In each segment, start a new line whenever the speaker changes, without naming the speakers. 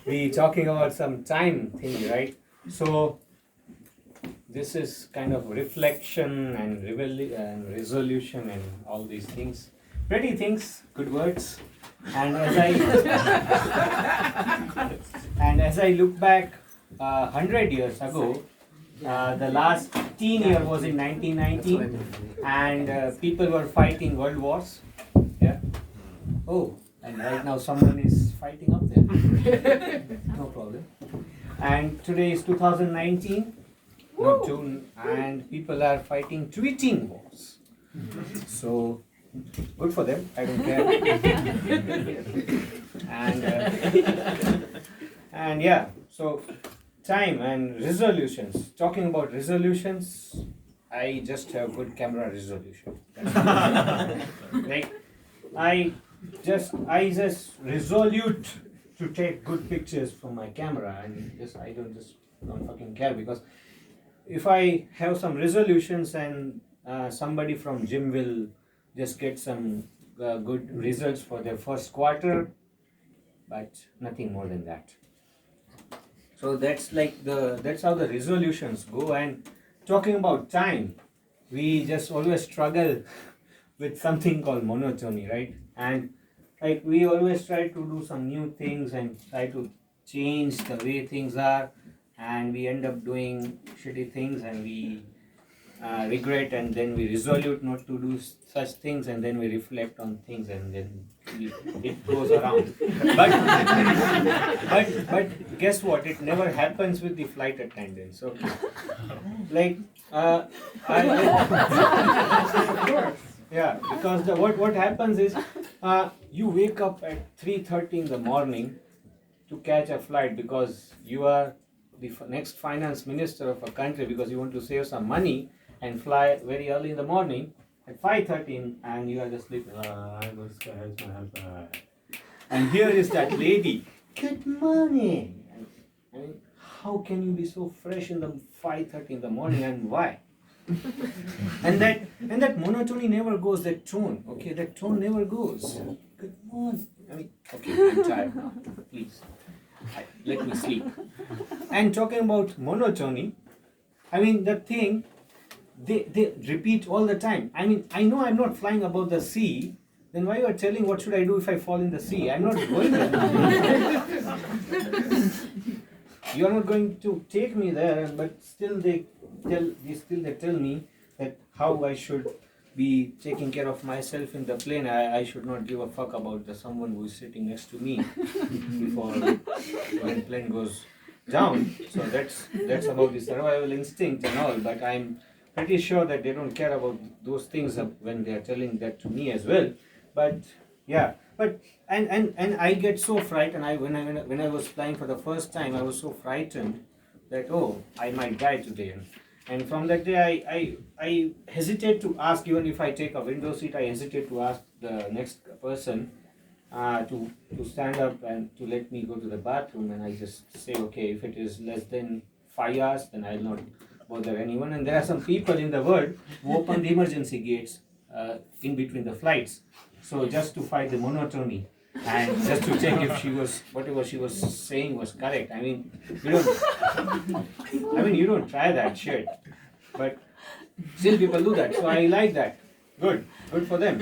we talking about some time thing, right? So this is kind of reflection and resolution and all these things. Pretty things, good words. And as I look back 100 years ago, the last teen year was in 1919, and people were fighting world wars. Yeah. Oh, and right now someone is fighting up there. No problem. And today is 2019, not June, and people are fighting tweeting wars. So good for them. I don't care. and yeah, so time and resolutions. Talking about resolutions, I just have good camera resolution. Like I just resolute to take good pictures from my camera, and I don't fucking care, because if I have some resolutions and somebody from gym will just get some good results for their first quarter, but nothing more than that. So that's how the resolutions go. And talking about time, we just always struggle with something called monotony, right? And like we always try to do some new things and try to change the way things are, and we end up doing shitty things, and we regret, and then we resolute not to do such things, and then we reflect on things, and then it goes around. But guess what? It never happens with the flight attendants. Okay, like yeah, because what happens is you wake up at 3:30 in the morning to catch a flight because you are the next finance minister of a country, because you want to save some money and fly very early in the morning at 5:13, and you are just sleeping. I must catch my flight. And here is that lady. Good morning. I mean, how can you be so fresh in the 5:30 in the morning, and why? and that monotony never goes. That tone, okay, that tone never goes. Good morning. I mean, okay, I'm tired. Please, let me sleep. And talking about monotony, I mean that thing. They repeat all the time. I mean, I know I'm not flying above the sea. Then why you are telling what should I do if I fall in the sea? I'm not going there. You are not going to take me there, but still they tell me that how I should be taking care of myself in the plane. I should not give a fuck about someone who is sitting next to me before when plane goes down. So that's about the survival instinct and all. But I'm pretty sure that they don't care about those things when they are telling that to me as well. But yeah, but and I get so frightened. When I was flying for the first time, I was so frightened that I might die today. And from that day, I hesitate to ask. Even if I take a window seat, I hesitate to ask the next person to stand up and to let me go to the bathroom. And I just say, okay, if it is less than 5 hours, then I'll not bother anyone. And there are some people in the world who open the emergency gates in between the flights. So just to fight the monotony and just to check if whatever she was saying was correct. I mean, you don't try that shit, but still people do that. So I like that. Good for them.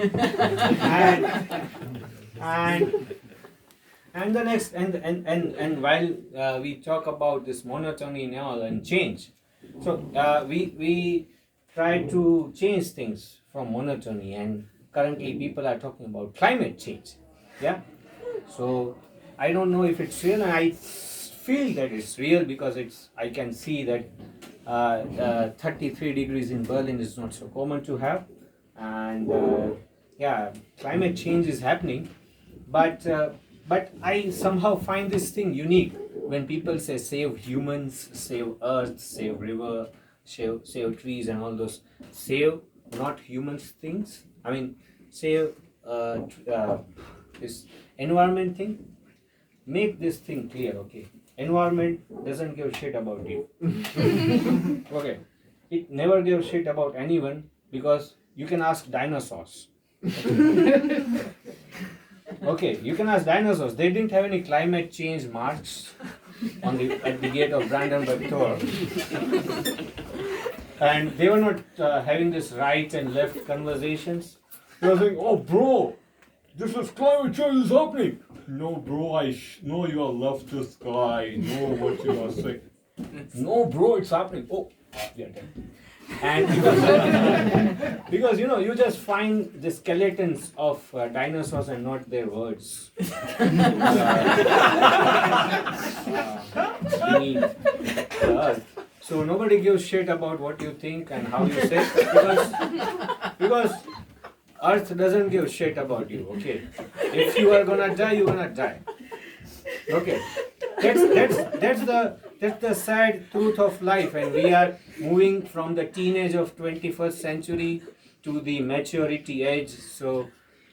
And the next and while we talk about this monotony and all and change, so we try to change things from monotony, and currently people are talking about climate change. Yeah. So I don't know if it's real, and I feel that it's real because I can see that 33 degrees in Berlin is not so common to have, and yeah, climate change is happening, but I somehow find this thing unique when people say save humans, save earth, save river, save trees and all those save not humans things. I mean, save this environment thing. Make this thing clear, okay? Environment doesn't give a shit about you. Okay, it never gives shit about anyone, because you can ask dinosaurs. Okay, you can ask dinosaurs. They didn't have any climate change march at the gate of Brandenburg Tor. And they were not having this right and left conversations. They were saying, oh bro, this is climate change is happening. No bro, I know you are leftist guy. Know what you are saying. No bro, it's happening. Oh, yeah, and because you just find the skeletons of dinosaurs and not their words. Beneath the earth. So nobody gives shit about what you think and how you say, because earth doesn't give shit about you. Okay, if you are gonna die, you're gonna die. Okay, that's the sad truth of life, and we are moving from the teenage of 21st century to the maturity age. So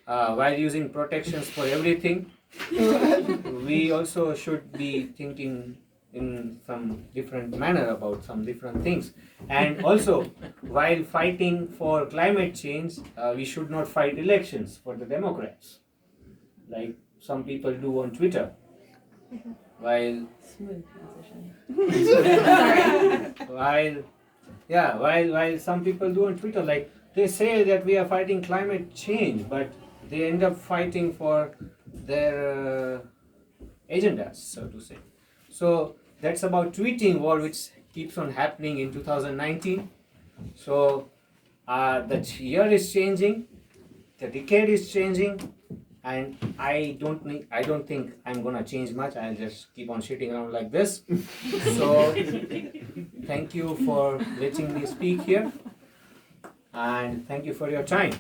while using protections for everything, we also should be thinking in some different manner about some different things. And also, while fighting for climate change, we should not fight elections for the Democrats, like some people do on Twitter. While
Smooth transition.
while some people do on Twitter, like they say that we are fighting climate change, but they end up fighting for their agendas, so to say. So that's about tweeting war, which keeps on happening in 2019. So the year is changing, the decade is changing, and I don't think I'm gonna change much. I'll just keep on shitting around like this. So thank you for letting me speak here, and thank you for your time.